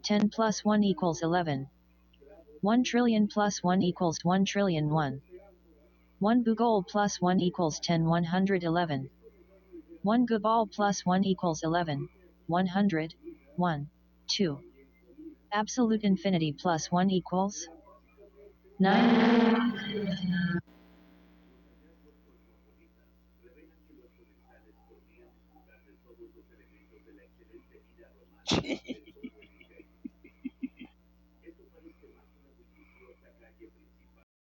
10 plus 1 equals 11. 1 trillion plus 1 equals 1 trillion 1. 1 bugol plus 1 equals 10 111. 1 gubal plus 1 equals 11, 100, 1, 2. Absolute infinity plus 1 equals 9.